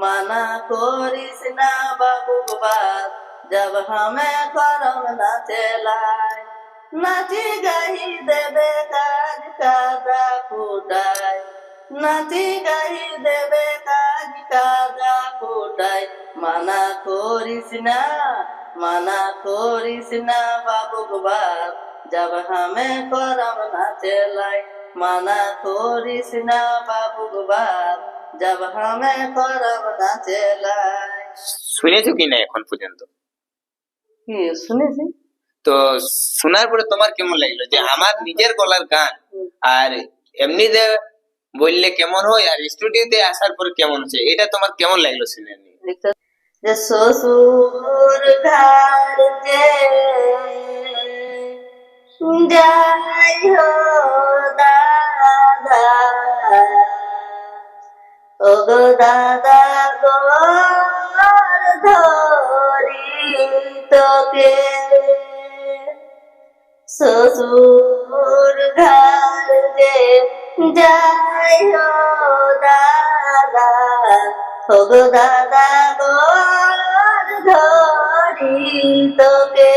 মানা করিস না বাবু বাপ, जब हमें करम न चलाए, नाची गई देवे काज कादा फूटाय, नाची गई देवे काज कादा फूटाय। माना करिस ना बाबू बाप, जब हमें करम न चलाए, माना करिस ना बाबू बाप, जब हमें करम न चलाए। শুনেছো কি না এখন পর্যন্ত? কি শুনেছি? তো শোনার পরে তোমার কেমন লাগলো? যে আমার নিজের গলার গান আর এমনি যে বললে কেমন হয় আর স্টুডিওতে আসার পরে কেমন হচ্ছে, এটা তোমার কেমন লাগলো শুনে? যে শ্বশুর ঘর যে যাই হো দাদা, ও গো দাদা গো ধরি তোকে, শ্বশুর ঘর যে যাই হো দাদা, ও গো দাদা গো ধরি তোকে,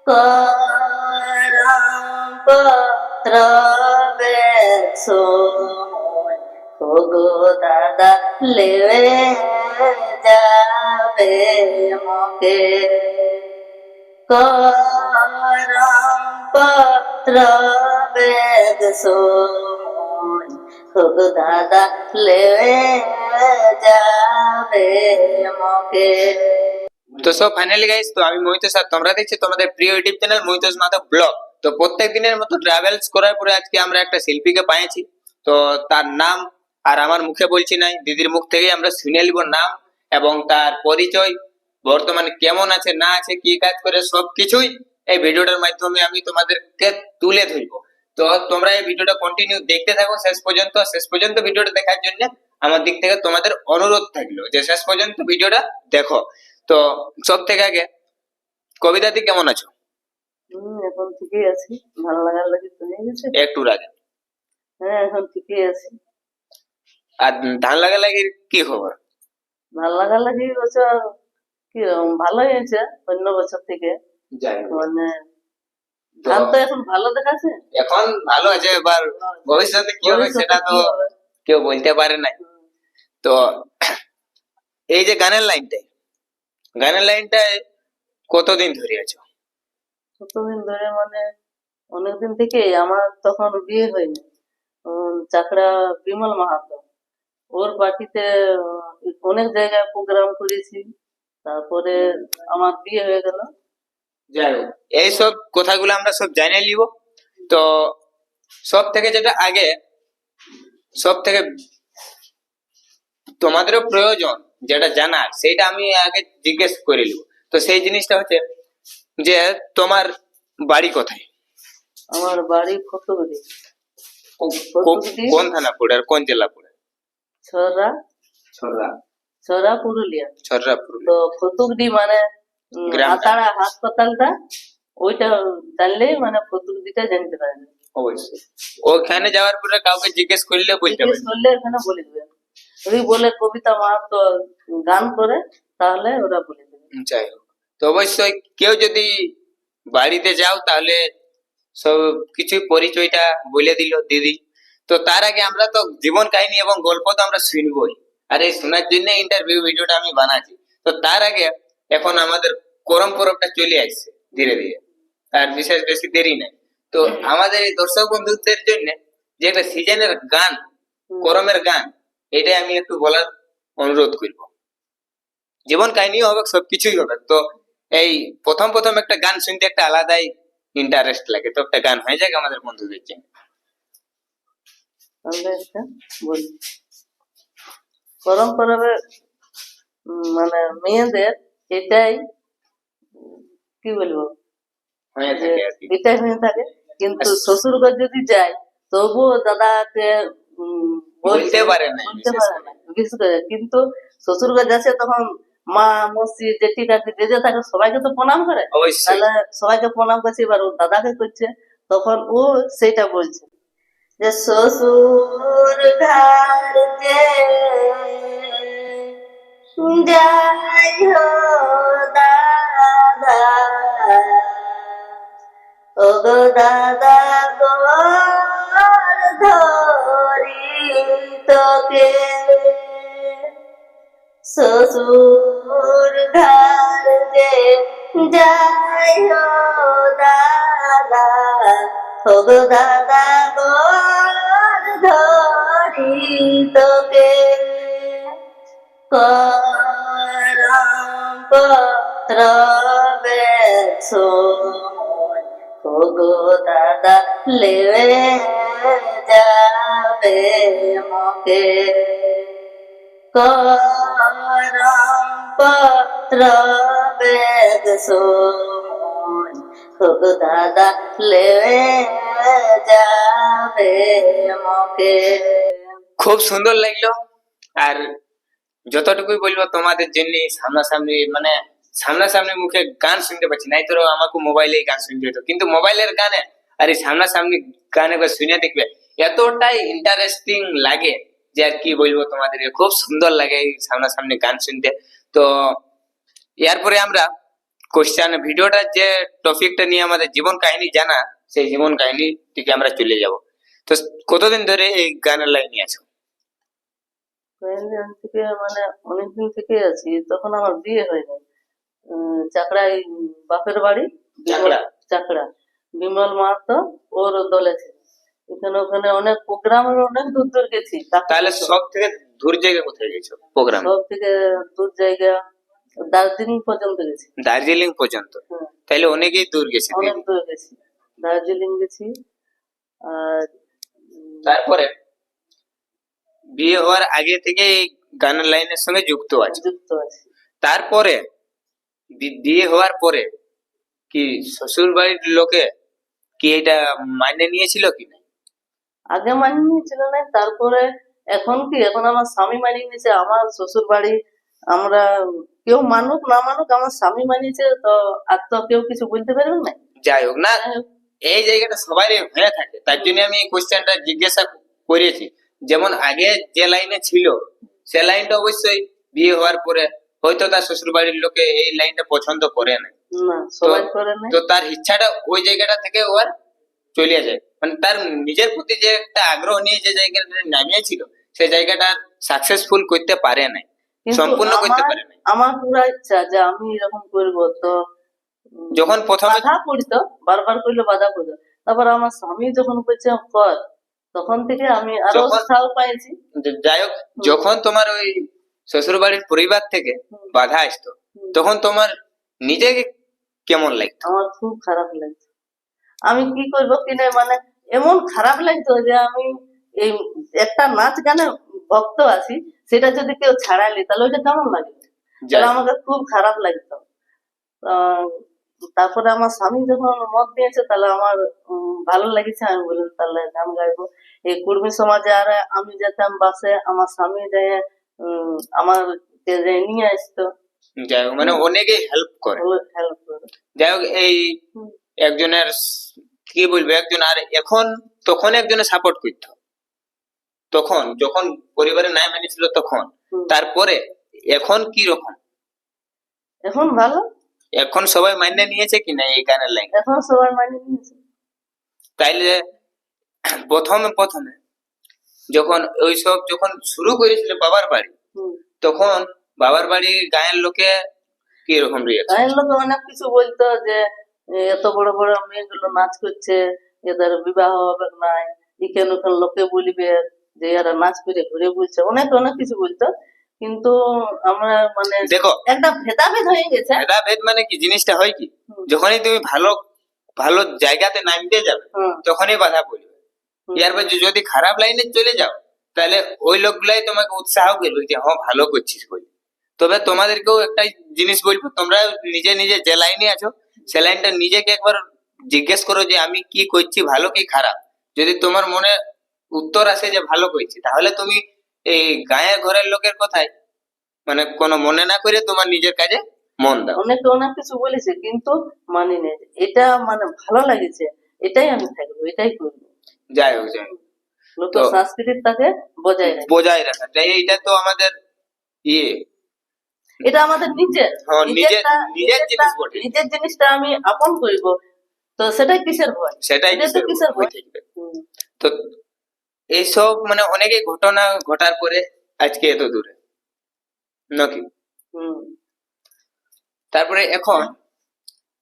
করম পত্র বেছো, ও গো দাদা লেবে যাবে মোকে, করম পত্র বেছো, ও গো দাদা লেবে যাবে মোকে। তো সব ফাইনালি গাইস, তো আমি মহিতোষ আর তোমরা দেখছি তোমাদের প্রিয় YouTube channel Mohitosh Madhab blog. তো প্রত্যেক দিনের মতো ট্রাভেলস করার পরে আজকে আমরা একটা শিল্পীকে পাইছি। তো তার নাম আর আমার মুখে বলছি নাই, দিদির মুখ থেকেই আমরা শুনে নিব নাম এবং তার পরিচয়, বর্তমানে কেমন আছে না আছে, কি কাজ করে, সবকিছুই এই ভিডিওটার মাধ্যমে আমি তোমাদেরকে তুলে ধরবো। তো তোমরা এই ভিডিওটা কন্টিনিউ দেখতে থাকো শেষ পর্যন্ত। শেষ পর্যন্ত ভিডিওটা দেখার জন্য আমার দিক থেকে তোমাদের অনুরোধ থাকলো যে শেষ পর্যন্ত ভিডিওটা দেখো। তো সব থেকে আগে কবিতা দি কেমন আছো? এখন ঠিকই আছি, ভালো লাগার লাগে তো নিয়ে গেছে একটু আগে। হ্যাঁ এখন ঠিকই আছি। আর ধান লাগা লাগি কি খবর? ভালো লাগার লাগে বছর কি ভালোই হয়েছে অন্য বছর থেকে, মানে ধান তো এখন ভালো দেখাচ্ছে, এখন ভালো আছে, এবার ভবিষ্যতে কি হবে সেটা তো কেউ বলতে পারে না। তো এই যে গানের লাইনটায় কতদিন ধরে আছো? কতদিন ধরে মানে অনেকদিন থেকে। আমার তখন বিয়ে হয়নি, চাকরা বিমল মাহাতো, ওর পার্টিতে অনেক জায়গায় প্রোগ্রাম করেছি, তারপরে আমার বিয়ে হয়ে গেল। যাই হোক, এইসব কথাগুলো আমরা সব জানিয়ে নিব। তো সব থেকে যেটা আগে, সব থেকে তোমাদেরও প্রয়োজন যেটা জানার, সেটা আমি আগে জিজ্ঞেস করে নিব। তো সেই জিনিসটা হচ্ছে যে তোমার বাড়ি কোথায়? আমার বাড়ি ফতুগুড়ি। কোন থানা পড়ে আর কোন জেলা পড়ে? ছড়া ছড়া ছড়া পুরুলিয়া। ছড়া তো পুরুলিয়া। ফতুগুড়ি মানে আতাড়া হাসপাতালটা, ওইটা জানলেই মানে ফতুগুড়িটা জানতে পারবে। অবশ্যই ওখানে যাওয়ার পরে কাউকে জিজ্ঞেস করলে বলতে পারবে, করলে এখানে বলে দেবে। যদি বলে কবিতা মাহাতো গান করে তাহলে ওরা বলে দেবে। যাই হোক, তো অবশ্যই কেউ যদি বাড়িতে যাও তাহলে সব কিছু পরিচয়টা বলে দিল দিদি। তো তার আগে আমরা তো জীবন কাহিনী এবং গল্প তো আমরা শুনবই, আর এই শোনার জন্য ইন্টারভিউ ভিডিওটা আমি বানাচ্ছি। তো তার আগে এখন আমাদের করম পরবটা চলে আসছে ধীরে ধীরে, আর বিশেষ বেশি দেরি নাই। তো আমাদের এই দর্শক বন্ধুদের জন্য যে একটা সিজনের গান, করমের গান, এটাই আমি একটু বলার অনুরোধ করব। জীবন কাহিনী হবে, সবকিছুই হবে। তো এই প্রথম একটা গান শুনতে একটা আলাদাই ইন্টারেস্ট লাগে। তো একটা গান হয়ে যাক আমাদের বন্ধুদের জন্য। করম পরবে মানে মেয়েদের এটাই কি বলবো, এটাই হয়ে থাকে। কিন্তু শ্বশুর ঘর যদি যায় তবুও দাদাকে বলতে পারে না, বিশেষ করে। কিন্তু শ্বশুর ঘর যাচ্ছে তখন মা মসি জেঠি কাকি যে যে থাকে সবাইকে তো প্রণাম করে, তাহলে সবাইকে প্রণাম করছে, এবার ও দাদাকে করছে, তখন ও সেটা বলছে যে শ্বশুর ঘর যে যাই হো দাদা, ও গো দাদা গোর ধরি তোকে, শ্বশুর ঘর যে যাই হো দাদা, ও গো দাদা গোর ধরি তোকে, করম পত্র বেসোয়, ও গো দাদা লেবে যাবে মোকে, করম পত্র বেসোয়, ও গো দাদা লেবে যাবে মোকে। খুব সুন্দর লাগলো। আর যতটুকুই বলবো তোমাদের জন্য সামনাসামনি মানে সামনাসামনি মুখে গান শুনতে পাচ্ছি, নাই তো আমাকে মোবাইলে গান শুনতে হতো, কিন্তু মোবাইলের গানে আর এই সামনাসামনি গান একবার শুনে দেখবে, এতটাই ইন্টারেস্টিং লাগে যে আর কি বলবো তোমাদেরকে, খুব সুন্দর লাগে এই সামনাসামনি গান শুনতে। তো এরপরে আমরা কোশ্চেন ভিডিওটা যে টপিকটা নিয়ে আমাদের জীবন কাহিনী জানা, সেই জীবন কাহিনী থেকে আমরা চলে যাব। তো কতদিন ধরে এই গানের লাইনে আছো? কয়েকদিন থেকে মানে অনেকদিন থেকে আছি, তখন আমার বিয়ে হয়নি। চাকরাই বাপের বাড়ি, চাকরা? চাকরা বিমল মাহাতো ওর দলে ছিল, এখানে ওখানে অনেক প্রোগ্রামের অনেক দূর দূর গেছি। তাহলে সব থেকে দূর জায়গা কোথায় গেছো প্রোগ্রাম? সব থেকে দূর জায়গা দার্জিলিং পর্যন্ত গেছি। দার্জিলিং পর্যন্ত? তাহলে অনেকই দূর গেছে। অনেক দূর গেছি, দার্জিলিং গেছি। আর তারপরে বিয়ে হওয়ার আগে থেকে এই গানের লাইনের সঙ্গে যুক্ত আছে? যুক্ত আছি। তারপরে বিয়ে হওয়ার পরে কি শ্বশুর বাড়ির লোকে কি এটা মাইনে নিয়েছিল কি না? আগে মানিয়ে নিয়েছিল না, তারপরে এখন কি, এখন আমার স্বামী মানিয়ে নিয়েছে। আমার শ্বশুর বাড়ি আমরা কেউ মানুক না মানুক, আমার স্বামী মানিয়েছে, তো আর তো কেউ কিছু বলতে পারবে না। যাই হোক না, এই জায়গাটা সবারই হয়ে থাকে, তার জন্য আমি এই কোশ্চেনটা জিজ্ঞাসা করেছি। যেমন আগে যে লাইনে ছিল সে লাইনটা অবশ্যই বিয়ে হওয়ার পরে হয়তো তার শ্বশুর বাড়ির লোকে এই লাইনটা পছন্দ করে না, না সবাই করে না। তো তার ইচ্ছাটা ওই জায়গাটা থেকে ওর চলে যায়, মানে তার নিজের প্রতি যে একটা আগ্রহ নিয়ে যে জায়গাটা নামিয়েছিল সেই জায়গাটা সাকসেসফুল করতে পারে না, কিন্তু সম্পূর্ণ করতে পারে না। আমার পুরা ইচ্ছা যে আমি এরকম করবো, তো যখন প্রথমে বাধা পড়তো, বারবার করলে বাধা পড়তো, তারপর আমার স্বামী যখন বলছে কর, তখন থেকে আমি আরো উৎসাহ পাইছি। যাই হোক, যখন তোমার ওই শ্বশুর বাড়ির পরিবার থেকে বাধা আসতো তখন তোমার নিজেকে কেমন লাগতো? আমার খুব খারাপ লাগতো, আমি কি করবো কিনা, মানে এমন খারাপ লাগতো যে আমি এই একটা নাচ গানে ভক্ত আছি, সেটা যদি কেউ ছাড়াইলি তাহলে ওইটা কেমন লাগে, তাহলে আমাকে খুব খারাপ লাগতো। তারপরে আমার স্বামী যখন মত দিয়েছে, তাহলে আমার ভালো লেগেছে, আমি বললাম তাহলে গান গাইবো। এই কুর্মী সমাজে আর আমি যেতাম বাসে, আমার স্বামী যায় আমার নিয়ে আসতো। যাই হোক, মানে অনেকেই হেল্প করে। হেল্প করে। যাই হোক, এই একজনের কি বলবো, একজন আর এখন তখন একজনের সাপোর্ট করতো, তখন যখন পরিবারে নাই মেনেছিল তখন, তারপরে এখন কি রকম? এখন ভালো, এখন সবাই মাইনে নিয়েছে কি না এই গানের লাইন? এখন সবাই মানিয়ে নিয়েছে। তাইলে প্রথমে যখন ওইসব যখন শুরু করেছিল বাবার বাড়ি, তখন বাবার বাড়ি গায়ের লোকে কি রকম রিয়েকশন? গায়ের লোকে অনেক কিছু বলতো যে এত বড় বড় মেয়েগুলো নাচ করছে, এদের বিবাহ হবে না, এখানে ওখানে লোকে বলবে যে এরা নাচ করে ঘুরে বলছে, অনেক অনেক কিছু বলতো। কিন্তু আমরা মানে দেখো, একটা ভেদাভেদ হয়ে গেছে। ভেদাভেদ মানে কি জিনিসটা হয় কি, যখনই তুমি ভালো ভালো জায়গাতে নামতে যাবে তখনই বাধা পড়বে। এরপর যদি খারাপ লাইনে চলে যাও তাহলে ওই লোকগুলাই তোমাকে উৎসাহ করবে যে হ্যাঁ ভালো করছিস বলে। তবে তোমাদেরকেও একটা জিনিস বলবো, তোমরা নিজে নিজে যে লাইনে আছো সে লাইনটা নিজেকে একবার জিজ্ঞেস করো যে আমি কি করছি, ভালো কি খারাপ। যদি তোমার মনে উত্তর আসে যে ভালো করছি, তাহলে তুমি এই গায়ের ঘরের লোকের কথায় মানে কোনো মনে না করে তোমার নিজের কাজে মন দাও। অনেকে অনেক কিছু বলেছে কিন্তু মানি নেই, এটা মানে ভালো লাগেছে, এটাই আমি থাকবো, এটাই করবো। যাই হোক, যাই হোক, লোক সংস্কৃতির তাকে বজায় রাখা। বজায় রাখা, এইটা তো আমাদের ইয়ে এটা আমাদের নিজের হ্যাঁ, নিজের নিজেরটা- নিজের জিনিস বটে। নিজের জিনিসটা আমি আপন করিব, তো সেটাই কিসের ভয়? সেটাই এটা তো কিসের হয়ে ভয়? থাকবে। হুম, তো এইসব মানে অনেকে ঘটনা ঘটার পরে আজকে এত দূরে নাকি। হুম, তারপরে এখন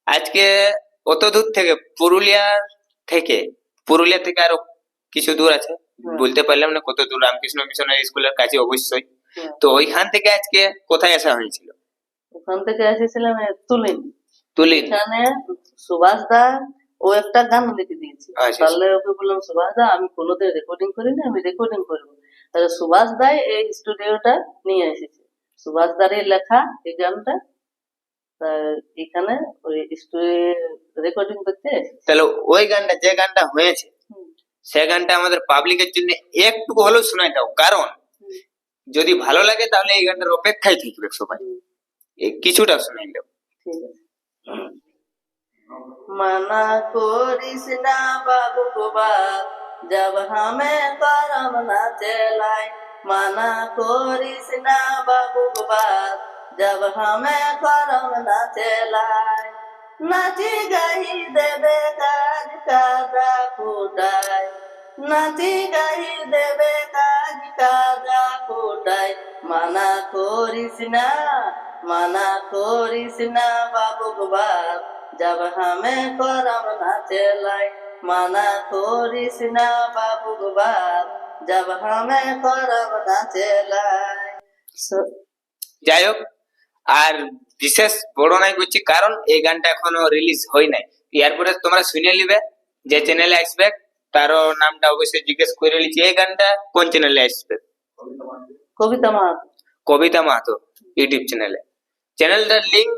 আজকে অত দূর থেকে পুরুলিয়া থেকে আরো কিছু দূর আছে, হুম, বলতে পারলাম না কত দূর, রামকৃষ্ণ মিশনারি স্কুলের কাছে অবশ্যই। হুম। তো ওইখান থেকে আজকে কোথায় আসা হয়েছিল? ওখান থেকে এসেছিলাম তুলিন। তুলিন। এখানে সুভাষ দা ও একটা গান লিখে দিয়েছে, আচ্ছা। তাহলে ওকে বললাম সুভাষ দা আমি কোনোদিন রেকর্ডিং করিনি, আমি রেকর্ডিং করবো। তাহলে সুভাষ দাই এই স্টুডিওটা নিয়ে এসেছে, সুভাষ দারই লেখা এই গানটা। তা এখানে ওই স্টুডিও রেকর্ডিং করতে এসেছে। তাহলে ওই গানটা, যে গানটা হয়েছে, হুম, সে গানটা আমাদের পাবলিকের জন্য একটু হলেও শোনাই দাও, কারণ হুম, যদি ভালো লাগে তাহলে এই গানটার অপেক্ষায় থাকবে সবাই। হুম, কিছুটা শোনাই দাও। ঠিক আছে। मना कोरिस ना बाबू को बात, जब हमें करम ना चलाए। मना कोरिस ना बाबू को बात, जब हमें करम ना चलाए। नाची गई देवे काज काजा फूटाए, नाची गई देवे काज काजा फूटाए। मना कोरिस ना बाबू को बात, जब हमें करम ना चलाए। मना कोरिस ना बाबू को बात, जब हमें करम ना चलाए। যাই হোক, আর বিশেষ বড় নাই করছি কারণ এই গানটা এখনো রিলিজ হয় নাই। এরপরে তোমরা শুনে নিবে, যে চ্যানেলে আসবে তারও নামটা অবশ্যই জিজ্ঞেস করে নিচ্ছি। এই গানটা কোন চ্যানেলে আসবে? কবিতা মাহাতো। কবিতা মাহাতো ইউটিউব চ্যানেলে। চ্যানেলটার লিঙ্ক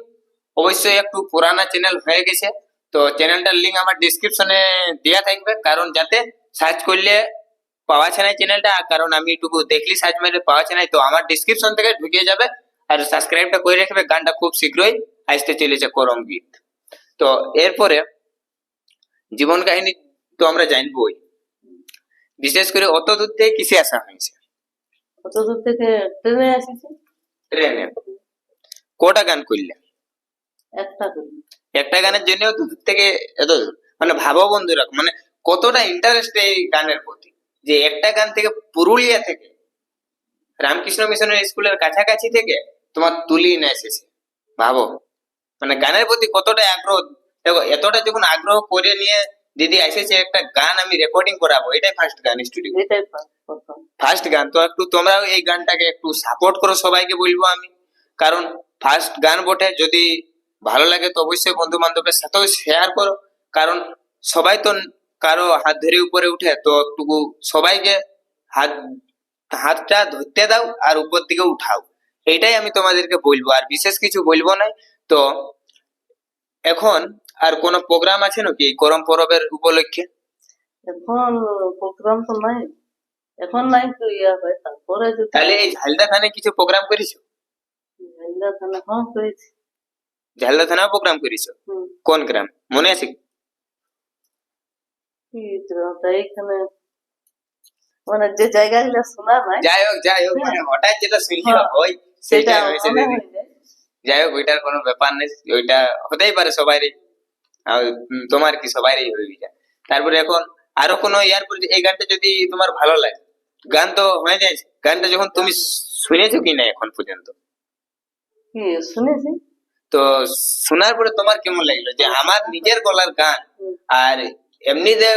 অবশ্যই একটু পুরানা চ্যানেল হয়ে গেছে, তো চ্যানেলটার লিঙ্ক আমার ডিসক্রিপশনে দেওয়া থাকবে, কারণ যাতে সার্চ করলে পাওয়া যায় না চ্যানেলটা, কারণ আমি একটু দেখলি সার্চ মেরে পাওয়া যায় না, তো আমার ডিসক্রিপশন থেকে ঢুকে যাবে। আর সাবস্ক্রাইবটা করে রাখবে, গানটা খুব শীঘ্রই আসতে চলেছে করম গীত। তো এরপরে জীবন কাহিনী তো আমরা জানবোই, বিশেষ করে অত দূর থেকে কিসে আসা হয়েছে? কত দূর থেকে ট্রেনে এসেছি। ট্রেনে। কটা গান করলে? একটা করে। একটা গানের জন্য অত দূর থেকে এত দূর, মানে ভাবো বন্ধুরা, মানে কতটা ইন্টারেস্ট এই গানের প্রতি, যে একটা গান থেকে পুরুলিয়া থেকে রামকৃষ্ণ মিশনের স্কুলের কাছাকাছি থেকে তোমার তুলি না এসেছে। ভাবো মানে গানের প্রতি কতটা আগ্রহ। দেখো এতটা যখন আগ্রহ করে নিয়ে দিদি এসেছে একটা গান আমি রেকর্ডিং করাবো, এটাই ফার্স্ট গান স্টুডিও, এটাই প্রথম। ফার্স্ট গান। তো একটু তোমরাও এই গানটাকে একটু সাপোর্ট করো, সবাইকে বলবো আমি, কারণ ফার্স্ট গান বটে। যদি ভালো লাগে তো অবশ্যই বন্ধু বান্ধবের সাথেও শেয়ার করো, কারণ সবাই তো কারো হাত ধরে উপরে উঠে, তো একটু সবাইকে হাত হাতটা ধরতে দাও আর উপর দিকে উঠাও, এইটাই আমি তোমাদেরকে বলবো, আর বিশেষ কিছু বলবো না। তো এখন আর কোন প্রোগ্রাম আছে নাকি এই করম পরবের উপলক্ষে? এখন প্রোগ্রাম তো নাই, এখন নাই তো ইয়া হয়, তারপরে যদি তাহলে এই ঝালদা থানায় কিছু প্রোগ্রাম করেছো? ঝালদা থানা, হ্যাঁ করেছি। ঝালদা থানা প্রোগ্রাম করেছো? হুম, কোন গ্রাম মনে আছে কি? কি ওটা এইখানে, মানে যে জায়গাগুলো শোনা নাই যাই হোক মানে হঠাৎ যেটা শুনলে হ্যাঁ, হয় সেটা সেটা হয়েছে মনে দিদি। হয়ে যায়। যাই হোক ওইটার কোনো ব্যাপার নেই, ওইটা হতেই পারে সবারই, আর তোমার কি সবারই হয়ে যায়। তারপরে এখন আরো কোনো ইয়ার পরে এই গানটা যদি তোমার ভালো লাগে, গান তো হয়ে যায়, গানটা যখন তুমি শুনেছো কি না এখন পর্যন্ত? কি শুনেছি। তো শোনার পরে তোমার কেমন লাগলো, যে আমার নিজের গলার গান হুম, আর এমনিতে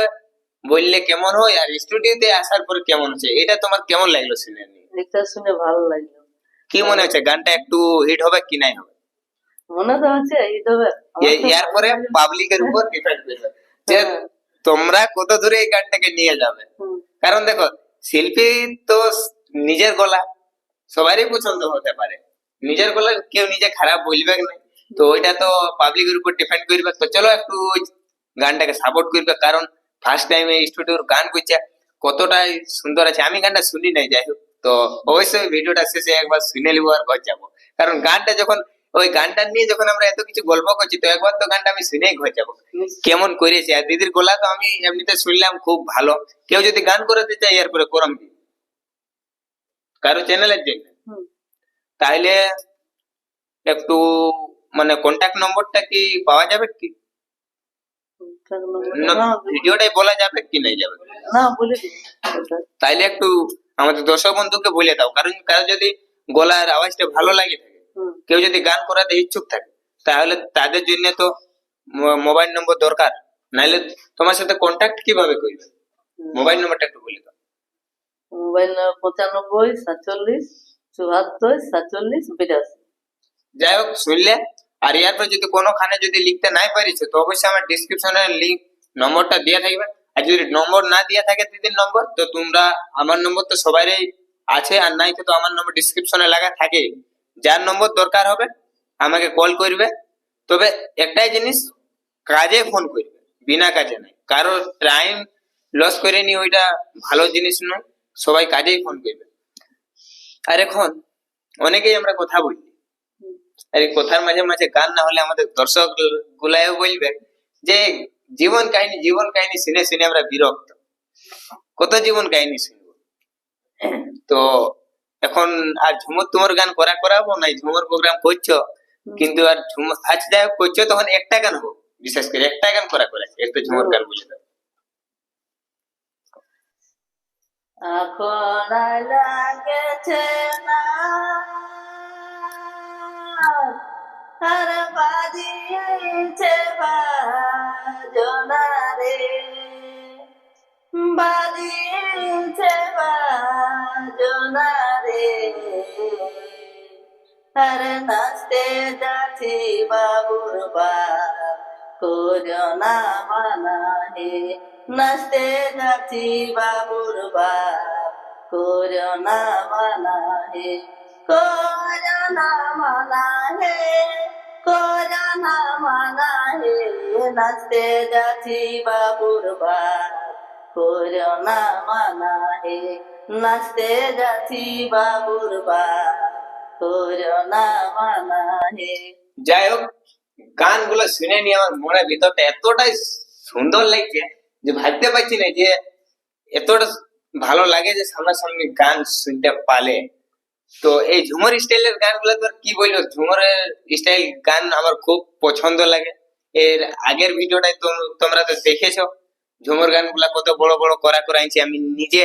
বললে কেমন হয় আর স্টুডিওতে আসার পরে কেমন হচ্ছে, এটা তোমার কেমন লাগলো শুনে নিয়ে? এটা শুনে ভালো লাগলো। কি মনে হচ্ছে গানটা একটু হিট হবে কি নাই হবে? মনে তো হচ্ছে এই তবে এর পরে পাবলিকের উপর ডিপেন্ড করবে যে তোমরা কত দূরে এই গানটাকে নিয়ে যাবে। কারণ দেখো শিল্পী তো নিজের গলা সবারই পছন্দ হতে পারে, নিজের গলা কেউ নিজে খারাপ বলবে না, তো ওইটা তো পাবলিকের উপর ডিপেন্ড করবে। তো চলো একটু ওই গানটাকে সাপোর্ট করবে, কারণ ফার্স্ট টাইম এই স্টুডিওর গান করছে, কতটাই সুন্দর আছে। আমি গানটা শুনি নাই, যাই হোক তো অবশ্যই ভিডিওটা শেষে একবার শুনে নিবো আর ঘর যাবো, কারণ গানটা যখন ওই গানটা নিয়ে যখন আমরা এত কিছু গল্প করছি, তো একবার তো গানটা আমি শুনেই ঘর যাবো কেমন করেছে। আর দিদির গলা তো আমি এমনিতে শুনলাম খুব ভালো, কেউ যদি গান করাতে চাই এরপরে করম দি কারো চ্যানেলের জন্য, তাহলে একটু মানে কন্টাক্ট নম্বরটা কি পাওয়া যাবে কি? ঠিকঠাক নম্বর না, না, ভিডিওটাই বলা যাবে কি নাই যাবে? না বলে দিন ওটা। তাইলে একটু আমাদের দর্শক বন্ধুকে বলে দাও, কারণ কারো যদি গলার আওয়াজটা ভালো লাগে থাকে, হুম, কেউ যদি গান করাতে ইচ্ছুক থাকে, তাহলে তাদের জন্য তো মোবাইল নম্বর দরকার। নাইলে তোমার সাথে কন্টাক্ট কিভাবে করবে? হুম। মোবাইল নম্বরটা একটু বলে দাও। মোবাইল নম্বর 95 47 74 47 82। যাই হোক, শুনলে। আর ইয়ার পর যদি কোনোখানে যদি লিখতে নাই পারিছো, তো অবশ্যই আমার ডিসক্রিপশনে লিঙ্ক নম্বরটা দেওয়া থাকবে। আর যদি নম্বর না দেওয়া থাকে দিদির নম্বর, তো তোমরা আমার নম্বর তো সবারই আছে, আর নাই তো আমার নম্বর ডিসক্রিপশনে লাগা থাকে। যার নম্বর দরকার হবে আমাকে কল করবে। তবে একটাই জিনিস, কাজে ফোন করবে, বিনা কাজে নাই। কারো টাইম লস করে নি, ওইটা ভালো জিনিস নয়। সবাই কাজেই ফোন করবে। আর এখন অনেকেই আমরা কথা বলি, আর এই কথার মাঝে মাঝে গান না হলে আমাদের দর্শক গুলাও বলবে যে জীবন কাহিনী শুনে শুনে আমরা বিরক্ত, কত জীবন কাহিনী শুনবো। তো এখন আর ঝুমুর তোমার গান করাবো নাই, ঝুমুর প্রোগ্রাম করছো, কিন্তু আর ঝুমুর আজ যাই হোক করছো, তখন একটা গান হোক, বিশেষ করে একটা গান করেছে, একটা ঝুমুর গান বলে দাও। এখন আর লাগেছে না আর বাজিয়েছে বাজনা রে, বাজিয়েছে বাজনা রে। আর নাচতে যাচ্ছি বাবুর বাপ, করোনা মানা হে। নাচতে যাচ্ছি বাবুর বাপ, করোনা মানা হে। করোনা মানা হে, করোনা মানা হে। নাচতে যাচ্ছি বাবুর বাপ, করোনা মানা হে। নাচতে যাচ্ছি বাবুর বাপ, করোনা মানা হে। যাই হোক, গানগুলো শুনে নিয়ে আমার মনের ভিতরটা এতটাই সুন্দর লাগছে যে ভাবতে পারছি না যে এতটা ভালো লাগে যে সামনাসামনি গান শুনতে পালে। তো এই ঝুমর স্টাইলের গানগুলো তো আর কি বলবো, ঝুমরের স্টাইল গান আমার খুব পছন্দ লাগে। এর আগের ভিডিওটাই তোমরা তো দেখেছো, ঝুমর গানগুলা কত বড় বড় করা আনছি আমি নিজে।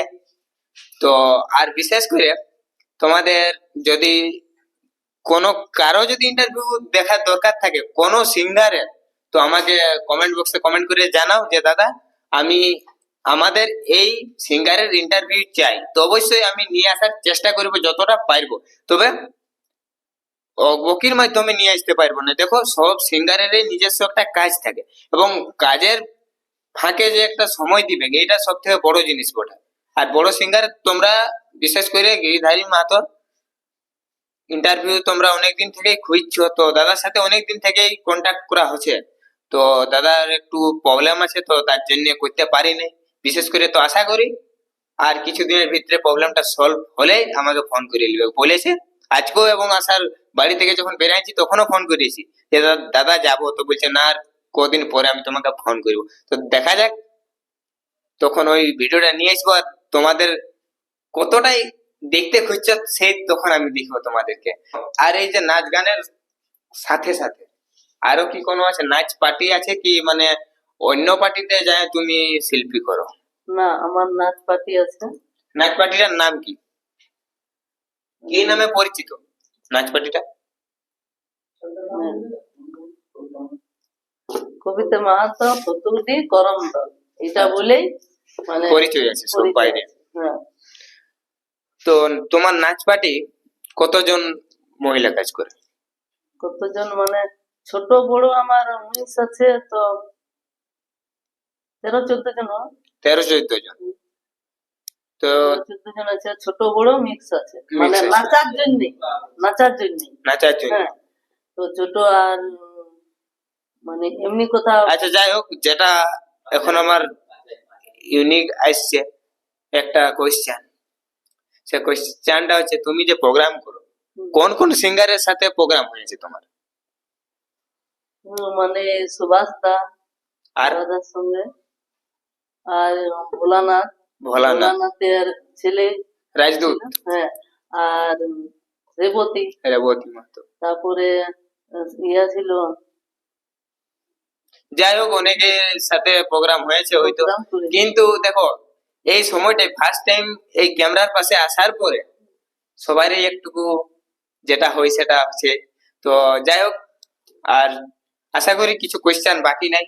তো আর বিশেষ করে তোমাদের যদি কারো যদি ইন্টারভিউ দেখার দরকার থাকে কোনো সিঙ্গারের, তো আমাকে কমেন্ট বক্সে কমেন্ট করে জানাও যে দাদা আমি আমাদের এই সিঙ্গারের ইন্টারভিউ চাই, তো অবশ্যই আমি নিয়ে আসার চেষ্টা করব যতটা পারবো। তবে বকির মাধ্যমে নিয়ে আসতে পারবো না। দেখো, সব সিঙ্গারেরই নিজস্ব একটা কাজ থাকে, এবং কাজের ফাঁকে যে একটা সময় দিবে, এটা সব থেকে বড় জিনিস বটে। আর বড় সিঙ্গার তোমরা বিশেষ করে গিরিধারী মাহাতো ইন্টারভিউ তোমরা অনেকদিন থেকেই খুঁজছো, তো দাদার সাথে অনেকদিন থেকেই কন্ট্যাক্ট করা হচ্ছে। তো দাদার একটু প্রবলেম আছে, তো তার জন্য করতে পারিনি। বিশেষ করে তো আশা করি আর কিছুদিনের ভিতরে প্রবলেমটা সলভ হলেই আমাকে ফোন করে নিবে বলেছে। আজকেও এবং আসার বাড়ি থেকে যখন বেরাইছি তখনও ফোন করেছি যে দাদা যাবো, তো বলছে না আর কদিন পরে আমি তোমাকে ফোন করবো। তো দেখা যাক, তখন ওই ভিডিওটা নিয়ে আসবো। আর তোমাদের কতটাই দেখতে খুঁজছো সেই তখন আমি দেখবো তোমাদেরকে। আর এই যে নাচ গানের সাথে সাথে আরো কি কোনো আছে, নাচ পার্টি আছে কি, মানে অন্য পার্টিতে যায় তুমি শিল্পী করো? না, আমার নাচ পার্টি আছে। নাচ পার্টিটার নাম কি, কি নামে পরিচিত নাচ পার্টিটা? হ্যাঁ, কবিতা মাহাতো ফতুদি করম দল, এটা বলেই মানে পরিচয় আছে সব পরিচয় বাইরে। আছে। হ্যাঁ, তো তোমার নাচ পার্টি কতজন মহিলা কাজ করে? কতজন মানে ছোট বড় আমার মিস আছে, তো 13-14 জন হয়। 13-14 জন। তো 13-14 জন আছে, ছোট বড় মিক্স আছে, মানে আছে। নাচার জন্য, নাচার জন্য। নাচার জন্য। হ্যাঁ, তো ছোট আর মানে এমনি কোথাও। আচ্ছা, যাই হোক, যেটা এখন আমার ইউনিক আসছে একটা কোয়েশ্চেন, সে কোয়েশ্চেনটা হচ্ছে তুমি যে প্রোগ্রাম করো, কোন কোন সিঙ্গারের সাথে প্রোগ্রাম হয়েছে তোমার? মানে সুভাষ দা, আর দাদার সঙ্গে, আর ভোলানাথ, ভোলানাথ, ভোলানাথের ছেলে রাজদূত। ছিল। হ্যাঁ, আর রেবতী, রেবতী মাহাতো। তারপরে ইয়া ছিল, যাই হোক অনেকের সাথে প্রোগ্রাম হয়েছে হয়তো, প্রোগ্রাম করে। কিন্তু দেখো এই সময়টাই ফার্স্ট টাইম এই ক্যামেরার পাশে আসার পরে সবারই একটুকু যেটা হয় সেটা হচ্ছে। তো যাই হোক, আর আশা করি কিছু কোয়েশ্চেন বাকি নাই।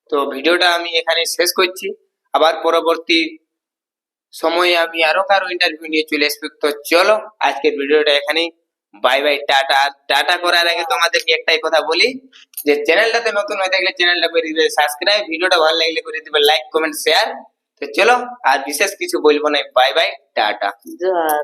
তো ভিডিওটা আমি এখানে শেষ করছি। আবার পরবর্তী সময়ে আমি আরো কারো ইন্টারভিউ নিয়ে চলে আসবো। তো চলো আজকের ভিডিওটা এখানেই, বাই বাই, টাটা। আর টাটা করার আগে তোমাদেরকে একটাই কথা বলি, যে চ্যানেলটাতে নতুন হয়ে থাকলে চ্যানেলটা করে দিবে সাবস্ক্রাইব, ভিডিওটা ভালো লাগলে করে দিবে লাইক কমেন্ট শেয়ার। তো চলো আর বিশেষ কিছু বলবো না, বাই বাই, টাটা। জোহার।